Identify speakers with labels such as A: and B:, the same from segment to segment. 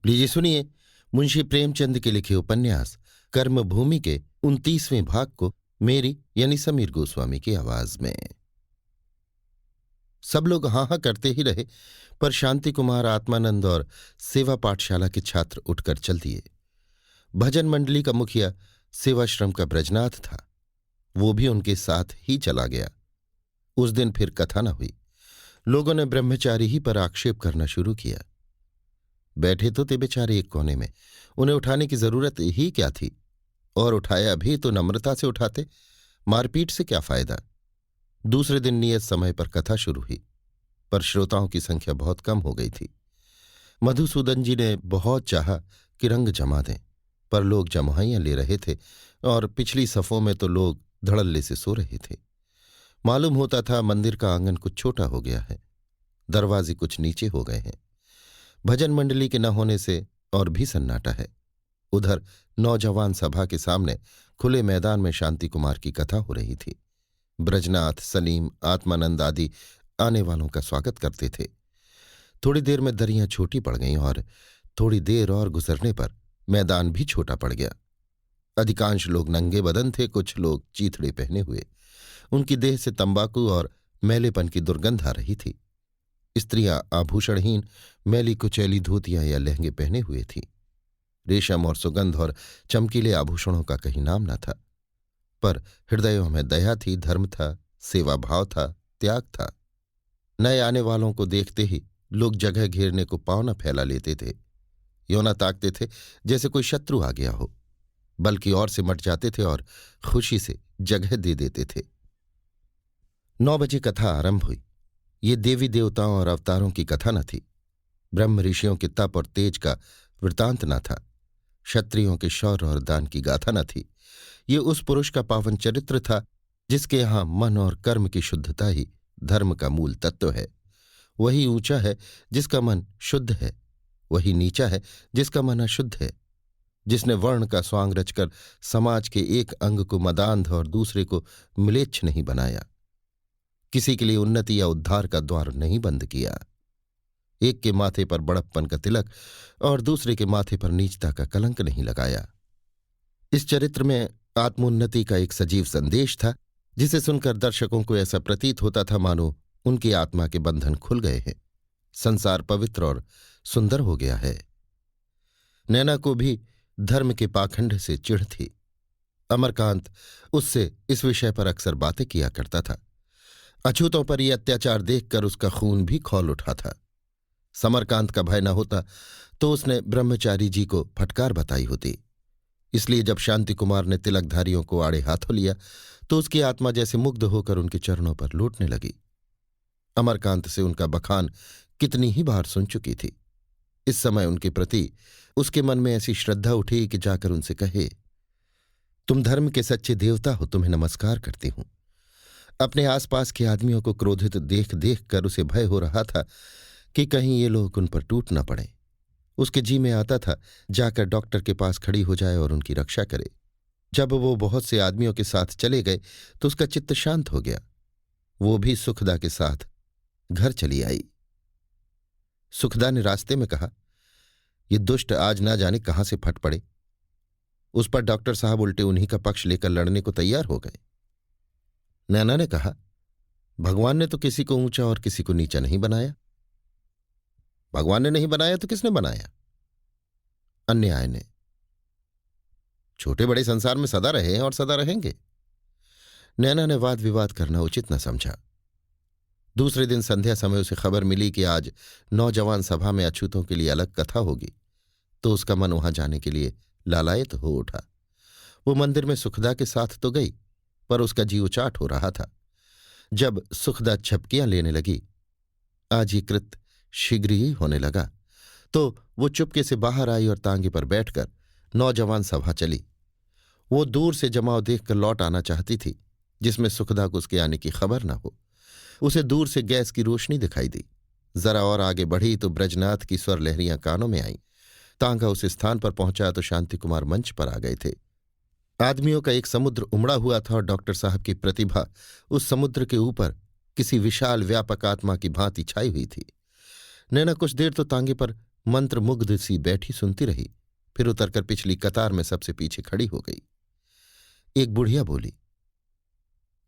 A: लीजिए सुनिए मुंशी प्रेमचंद के लिखे उपन्यास कर्मभूमि के 29वें भाग को मेरी यानी समीर गोस्वामी की आवाज में। सब लोग हाँ हाँ करते ही रहे, पर शांति कुमार, आत्मानंद और सेवा पाठशाला के छात्र उठकर चल दिए। भजन मंडली का मुखिया सेवाश्रम का ब्रजनाथ था, वो भी उनके साथ ही चला गया। उस दिन फिर कथा न हुई। लोगों ने ब्रह्मचारी ही पर आक्षेप करना शुरू किया। बैठे तो थे बेचारे एक कोने में, उन्हें उठाने की जरूरत ही क्या थी, और उठाया भी तो नम्रता से उठाते, मारपीट से क्या फायदा। दूसरे दिन नियत समय पर कथा शुरू हुई, पर श्रोताओं की संख्या बहुत कम हो गई थी। मधुसूदन जी ने बहुत चाहा कि रंग जमा दें, पर लोग जमाइयां ले रहे थे और पिछली सफों में तो लोग धड़ल्ले से सो रहे थे। मालूम होता था मंदिर का आंगन कुछ छोटा हो गया है, दरवाजे कुछ नीचे हो गए हैं। भजन मंडली के न होने से और भी सन्नाटा है। उधर नौजवान सभा के सामने खुले मैदान में शांति कुमार की कथा हो रही थी। ब्रजनाथ, सलीम, आत्मानंद आदि आने वालों का स्वागत करते थे। थोड़ी देर में दरियां छोटी पड़ गईं और थोड़ी देर और गुजरने पर मैदान भी छोटा पड़ गया। अधिकांश लोग नंगे बदन थे, कुछ लोग चीथड़े पहने हुए। उनकी देह से तंबाकू और मैलेपन की दुर्गंध आ रही थी। स्त्रियां आभूषणहीन मैली कुचैली धोतियां या लहंगे पहने हुए थीं। रेशम और सुगंध और चमकीले आभूषणों का कहीं नाम न था, पर हृदयों में दया थी, धर्म था, सेवा भाव था, त्याग था। नए आने वालों को देखते ही लोग जगह घेरने को पांव न फैला लेते थे। यों न ताकते थे जैसे कोई शत्रु आ गया हो, बल्कि और सिमट जाते थे और खुशी से जगह दे देते थे। 9 बजे कथा आरंभ हुई। ये देवी देवताओं और अवतारों की कथा न थी, ब्रह्म ऋषियों के तप और तेज का वृतांत न था, क्षत्रियों के शौर्य और दान की गाथा न थी। ये उस पुरुष का पावन चरित्र था जिसके यहाँ मन और कर्म की शुद्धता ही धर्म का मूल तत्व है। वही ऊंचा है जिसका मन शुद्ध है, वही नीचा है जिसका मन अशुद्ध है। जिसने वर्ण का स्वांग रचकर समाज के एक अंग को मदान्ध और दूसरे को म्लेच्छ नहीं बनाया, किसी के लिए उन्नति या उद्धार का द्वार नहीं बंद किया। एक के माथे पर बड़प्पन का तिलक और दूसरे के माथे पर नीचता का कलंक नहीं लगाया। इस चरित्र में आत्मोन्नति का एक सजीव संदेश था, जिसे सुनकर दर्शकों को ऐसा प्रतीत होता था मानो उनकी आत्मा के बंधन खुल गए हैं, संसार पवित्र और सुंदर हो गया है। नैना को भी धर्म के पाखंड से चिढ़ थी। अमरकांत उससे इस विषय पर अक्सर बातें किया करता था। अछूतों पर यह अत्याचार देखकर उसका खून भी खौल उठा था। समरकांत का भय न होता तो उसने ब्रह्मचारी जी को फटकार बताई होती। इसलिए जब शांति कुमार ने तिलकधारियों को आड़े हाथों लिया तो उसकी आत्मा जैसे मुग्ध होकर उनके चरणों पर लौटने लगी। अमरकांत से उनका बखान कितनी ही बार सुन चुकी थी। इस समय उनके प्रति उसके मन में ऐसी श्रद्धा उठी कि जाकर उनसे कहे, तुम धर्म के सच्चे देवता हो, तुम्हें नमस्कार करती हूं। अपने आसपास के आदमियों को क्रोधित देख देख कर उसे भय हो रहा था कि कहीं ये लोग उन पर टूट न पड़े। उसके जी में आता था जाकर डॉक्टर के पास खड़ी हो जाए और उनकी रक्षा करे। जब वो बहुत से आदमियों के साथ चले गए तो उसका चित्त शांत हो गया। वो भी सुखदा के साथ घर चली आई। सुखदा ने रास्ते में कहा, ये दुष्ट आज ना जाने कहां से फट पड़े। उस पर डॉक्टर साहब उल्टे उन्हीं का पक्ष लेकर लड़ने को तैयार हो गए। नैना ने कहा, भगवान ने तो किसी को ऊंचा और किसी को नीचा नहीं बनाया। भगवान ने नहीं बनाया तो किसने बनाया? अन्याय ने। छोटे बड़े संसार में सदा रहे हैं और सदा रहेंगे। नैना ने वाद विवाद करना उचित न समझा। दूसरे दिन संध्या समय उसे खबर मिली कि आज नौजवान सभा में अछूतों के लिए अलग कथा होगी, तो उसका मन वहां जाने के लिए लालायत हो उठा। वो मंदिर में सुखदा के साथ तो गई, पर उसका जी उचाट हो रहा था। जब सुखदा झपकियां लेने लगी, आज ये कृत शीघ्र ही होने लगा, तो वो चुपके से बाहर आई और तांगे पर बैठकर नौजवान सभा चली। वो दूर से जमाव देखकर लौट आना चाहती थी, जिसमें सुखदा को उसके आने की खबर न हो। उसे दूर से गैस की रोशनी दिखाई दी। जरा और आगे बढ़ी तो ब्रजनाथ की स्वर लहरियां कानों में आईं। तांगा उस स्थान पर पहुंचा तो शांति कुमार मंच पर आ गए थे। आदमियों का एक समुद्र उमड़ा हुआ था और डॉक्टर साहब की प्रतिभा उस समुद्र के ऊपर किसी विशाल व्यापक आत्मा की भांति छाई हुई थी। नैना कुछ देर तो तांगे पर मंत्रमुग्ध सी बैठी सुनती रही, फिर उतरकर पिछली कतार में सबसे पीछे खड़ी हो गई। एक बुढ़िया बोली,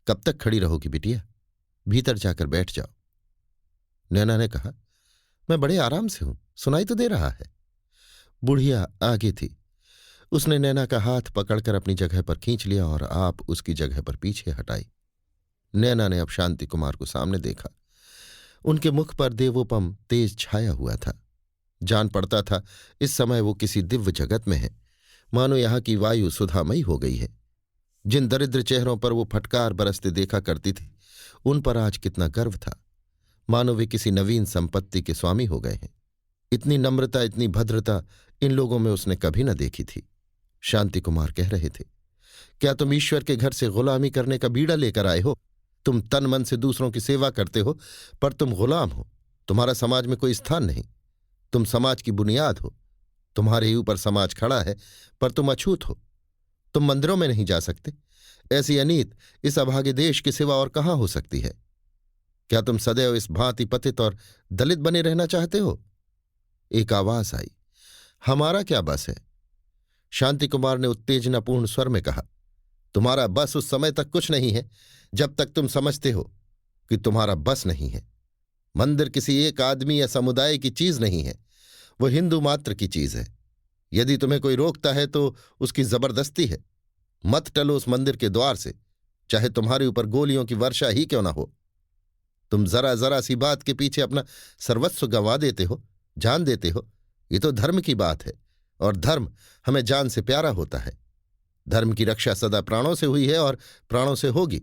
A: कब तक खड़ी रहोगी बिटिया, भीतर जाकर बैठ जाओ। नैना ने कहा, मैं बड़े आराम से हूं, सुनाई तो दे रहा है। बुढ़िया आगे थी। उसने नैना का हाथ पकड़कर अपनी जगह पर खींच लिया और आप उसकी जगह पर पीछे हटाई। नैना ने अब शांति कुमार को सामने देखा। उनके मुख पर देवोपम तेज छाया हुआ था। जान पड़ता था इस समय वो किसी दिव्य जगत में है, मानो यहां की वायु सुधामयी हो गई है। जिन दरिद्र चेहरों पर वो फटकार बरसते देखा करती थी, उन पर आज कितना गर्व था, मानो वे किसी नवीन संपत्ति के स्वामी हो गए हैं। इतनी नम्रता, इतनी भद्रता इन लोगों में उसने कभी न देखी थी। शांति कुमार कह रहे थे, क्या तुम ईश्वर के घर से गुलामी करने का बीड़ा लेकर आए हो? तुम तन मन से दूसरों की सेवा करते हो, पर तुम गुलाम हो। तुम्हारा समाज में कोई स्थान नहीं। तुम समाज की बुनियाद हो। तुम्हारे ही ऊपर समाज खड़ा है, पर तुम अछूत हो। तुम मंदिरों में नहीं जा सकते। ऐसी अनीत इस अभागे देश के सिवा और कहाँ हो सकती है? क्या तुम सदैव इस भांति पतित और दलित बने रहना चाहते हो? एक आवाज आई, हमारा क्या बस है? शांति कुमार ने उत्तेजनापूर्ण स्वर में कहा, तुम्हारा बस उस समय तक कुछ नहीं है जब तक तुम समझते हो कि तुम्हारा बस नहीं है। मंदिर किसी एक आदमी या समुदाय की चीज नहीं है, वो हिंदू मात्र की चीज है। यदि तुम्हें कोई रोकता है तो उसकी जबरदस्ती है। मत टलो उस मंदिर के द्वार से, चाहे तुम्हारे ऊपर गोलियों की वर्षा ही क्यों ना हो। तुम जरा जरा सी बात के पीछे अपना सर्वस्व गंवा देते हो, जान देते हो। ये तो धर्म की बात है, और धर्म हमें जान से प्यारा होता है। धर्म की रक्षा सदा प्राणों से हुई है और प्राणों से होगी।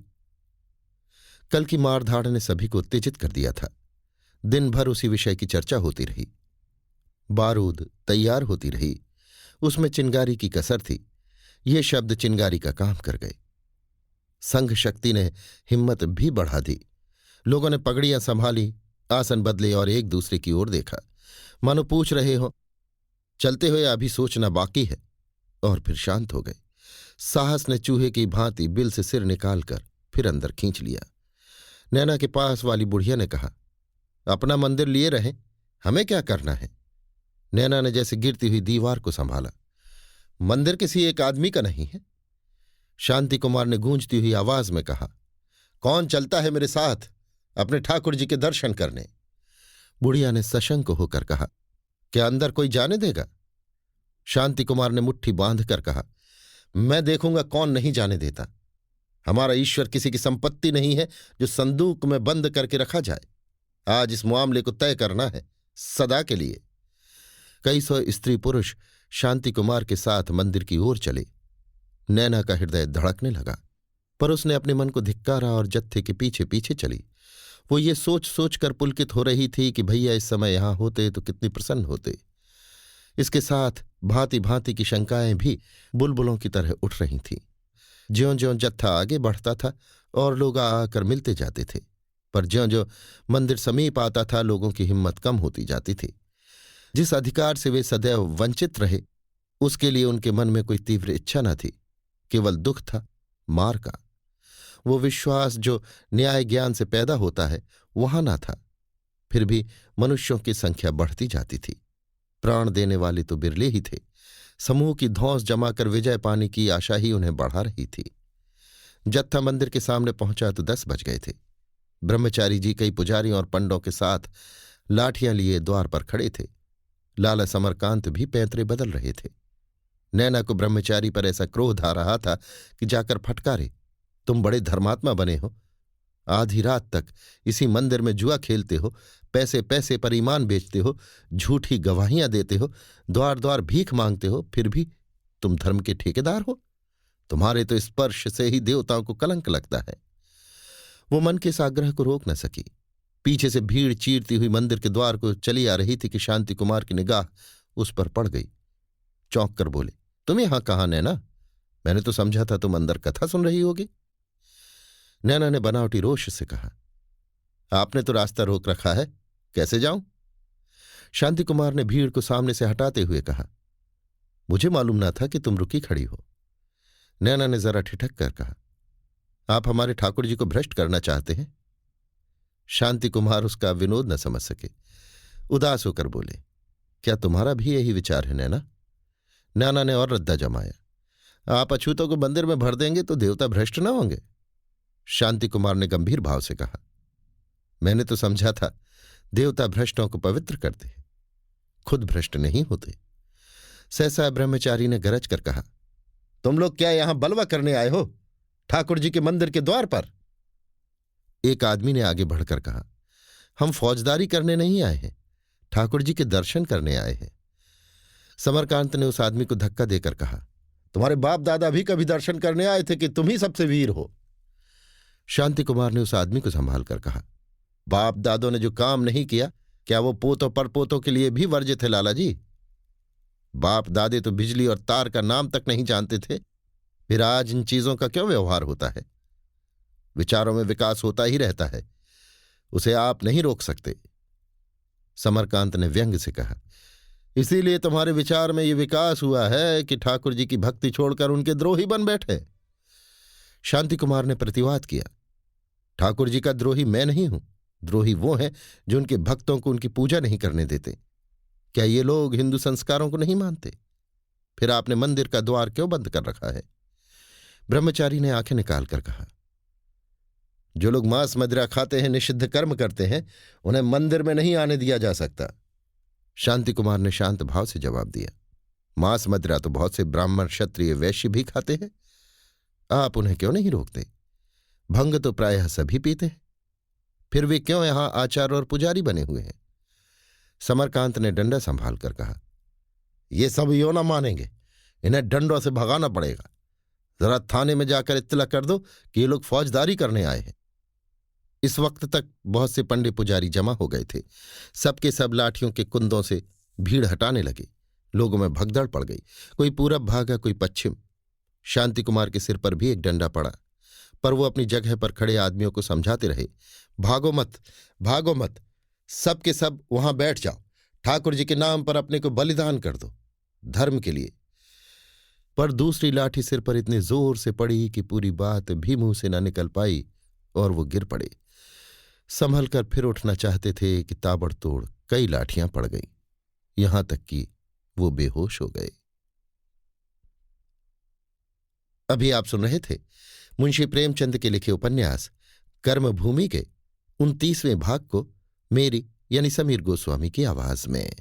A: कल की मारधाड़ ने सभी को उत्तेजित कर दिया था। दिन भर उसी विषय की चर्चा होती रही। बारूद तैयार होती रही, उसमें चिंगारी की कसर थी। ये शब्द चिंगारी का काम कर गए। संघ शक्ति ने हिम्मत भी बढ़ा दी। लोगों ने पगड़ियां संभाली, आसन बदले और एक दूसरे की ओर देखा, मानो पूछ रहे हो, चलते हुए अभी सोचना बाकी है, और फिर शांत हो गए। साहस ने चूहे की भांति बिल से सिर निकालकर फिर अंदर खींच लिया। नैना के पास वाली बुढ़िया ने कहा, अपना मंदिर लिए रहें, हमें क्या करना है? नैना ने जैसे गिरती हुई दीवार को संभाला, मंदिर किसी एक आदमी का नहीं है। शांति कुमार ने गूंजती हुई आवाज में कहा, कौन चलता है मेरे साथ अपने ठाकुर जी के दर्शन करने? बुढ़िया ने सशंक होकर कहा, क्या अंदर कोई जाने देगा? शांति कुमार ने मुट्ठी बांधकर कहा, मैं देखूंगा कौन नहीं जाने देता। हमारा ईश्वर किसी की संपत्ति नहीं है जो संदूक में बंद करके रखा जाए। आज इस मामले को तय करना है, सदा के लिए। कई सौ स्त्री पुरुष शांति कुमार के साथ मंदिर की ओर चले। नैना का हृदय धड़कने लगा, पर उसने अपने मन को धिक्कारा और जत्थे के पीछे पीछे चली। वो ये सोच सोच कर पुलकित हो रही थी कि भैया इस समय यहां होते तो कितनी प्रसन्न होते। इसके साथ भांति भांति की शंकाएं भी बुलबुलों की तरह उठ रही थीं। ज्यों ज्यों जत्था आगे बढ़ता था और लोग आकर मिलते जाते थे, पर ज्यों ज्यों मंदिर समीप आता था लोगों की हिम्मत कम होती जाती थी। जिस अधिकार से वे सदैव वंचित रहे, उसके लिए उनके मन में कोई तीव्र इच्छा न थी, केवल दुख था, मार का। वो विश्वास जो न्याय ज्ञान से पैदा होता है वहां न था। फिर भी मनुष्यों की संख्या बढ़ती जाती थी। प्राण देने वाले तो बिरले ही थे। समूह की धौंस जमाकर विजय पाने की आशा ही उन्हें बढ़ा रही थी। जत्था मंदिर के सामने पहुंचा तो 10 बज गए थे। ब्रह्मचारी जी कई पुजारियों और पंडों के साथ लाठियां लिए द्वार पर खड़े थे। लाला समरकांत भी पैंतरे बदल रहे थे। नैना को ब्रह्मचारी पर ऐसा क्रोध आ रहा था कि जाकर फटकारे, तुम बड़े धर्मात्मा बने हो, आधी रात तक इसी मंदिर में जुआ खेलते हो, पैसे पैसे पर ईमान बेचते हो, झूठी गवाहियां देते हो, द्वार द्वार भीख मांगते हो, फिर भी तुम धर्म के ठेकेदार हो। तुम्हारे तो स्पर्श से ही देवताओं को कलंक लगता है। वो मन के इस आग्रह को रोक न सकी। पीछे से भीड़ चीरती हुई मंदिर के द्वार को चली आ रही थी कि शांति कुमार की निगाह उस पर पड़ गई। चौंक कर बोले, तुम यहां कहां नैना? मैंने तो समझा था तुम अंदर कथा सुन रही होगी। नैना ने बनावटी रोष से कहा, आपने तो रास्ता रोक रखा है, कैसे जाऊं? शांति कुमार ने भीड़ को सामने से हटाते हुए कहा, मुझे मालूम ना था कि तुम रुकी खड़ी हो। नैना ने जरा ठिठक कर कहा, आप हमारे ठाकुर जी को भ्रष्ट करना चाहते हैं? शांति कुमार उसका विनोद न समझ सके, उदास होकर बोले, क्या तुम्हारा भी यही विचार है नैना? नैना ने और रद्दा जमाया। आप अछूतों को मंदिर में भर देंगे तो देवता भ्रष्ट न होंगे? शांति कुमार ने गंभीर भाव से कहा। मैंने तो समझा था देवता भ्रष्टों को पवित्र करते हैं, खुद भ्रष्ट नहीं होते। सहसा ब्रह्मचारी ने गरज कर कहा, तुम लोग क्या यहां बलवा करने आए हो ठाकुर जी के मंदिर के द्वार पर? एक आदमी ने आगे बढ़कर कहा, हम फौजदारी करने नहीं आए हैं, ठाकुर जी के दर्शन करने आए हैं। समरकांत ने उस आदमी को धक्का देकर कहा, तुम्हारे बाप दादा भी कभी दर्शन करने आए थे कि तुम ही सबसे वीर हो? शांति कुमार ने उस आदमी को संभाल कर कहा, बाप दादों ने जो काम नहीं किया क्या वो पोतों परपोतों के लिए भी वर्जित है लाला जी? बाप दादे तो बिजली और तार का नाम तक नहीं जानते थे, फिर आज इन चीजों का क्यों व्यवहार होता है? विचारों में विकास होता ही रहता है, उसे आप नहीं रोक सकते। समरकांत ने व्यंग से कहा, इसीलिए तुम्हारे विचार में ये विकास हुआ है कि ठाकुर जी की भक्ति छोड़कर उनके द्रोही बन बैठे। शांति कुमार ने प्रतिवाद किया, ठाकुर जी का द्रोही मैं नहीं हूं, द्रोही वो हैं जो उनके भक्तों को उनकी पूजा नहीं करने देते। क्या ये लोग हिंदू संस्कारों को नहीं मानते? फिर आपने मंदिर का द्वार क्यों बंद कर रखा है? ब्रह्मचारी ने आंखें निकालकर कहा, जो लोग मांस मदिरा खाते हैं, निषिद्ध कर्म करते हैं, उन्हें मंदिर में नहीं आने दिया जा सकता। शांति कुमार ने शांत भाव से जवाब दिया, मांस मदिरा तो बहुत से ब्राह्मण क्षत्रिय वैश्य भी खाते हैं, आप उन्हें क्यों नहीं रोकते? भंग तो प्रायः सभी पीते हैं, फिर वे क्यों यहां आचार्य और पुजारी बने हुए हैं? समरकांत ने डंडा संभाल कर कहा, ये सब यो न मानेंगे, इन्हें डंडों से भगाना पड़ेगा। जरा थाने में जाकर इत्तला कर दो कि ये लोग फौजदारी करने आए हैं। इस वक्त तक बहुत से पंडे पुजारी जमा हो गए थे। सबके सब लाठियों के कुंदों से भीड़ हटाने लगे। लोगों में भगदड़ पड़ गई, कोई पूरब भागा, कोई पश्चिम। शांति कुमार के सिर पर भी एक डंडा पड़ा, पर वो अपनी जगह पर खड़े आदमियों को समझाते रहे, भागो मत, भागो मत, सबके सब वहां बैठ जाओ, ठाकुर जी के नाम पर अपने को बलिदान कर दो, धर्म के लिए। पर दूसरी लाठी सिर पर इतने जोर से पड़ी कि पूरी बात भी मुंह से न निकल पाई और वो गिर पड़े। संभल कर फिर उठना चाहते थे कि ताबड़तोड़ कई लाठियां पड़ गईं, यहां तक कि वो बेहोश हो गए। अभी आप सुन रहे थे मुंशी प्रेमचंद के लिखे उपन्यास कर्मभूमि के 29वें भाग को मेरी यानी समीर गोस्वामी की आवाज में।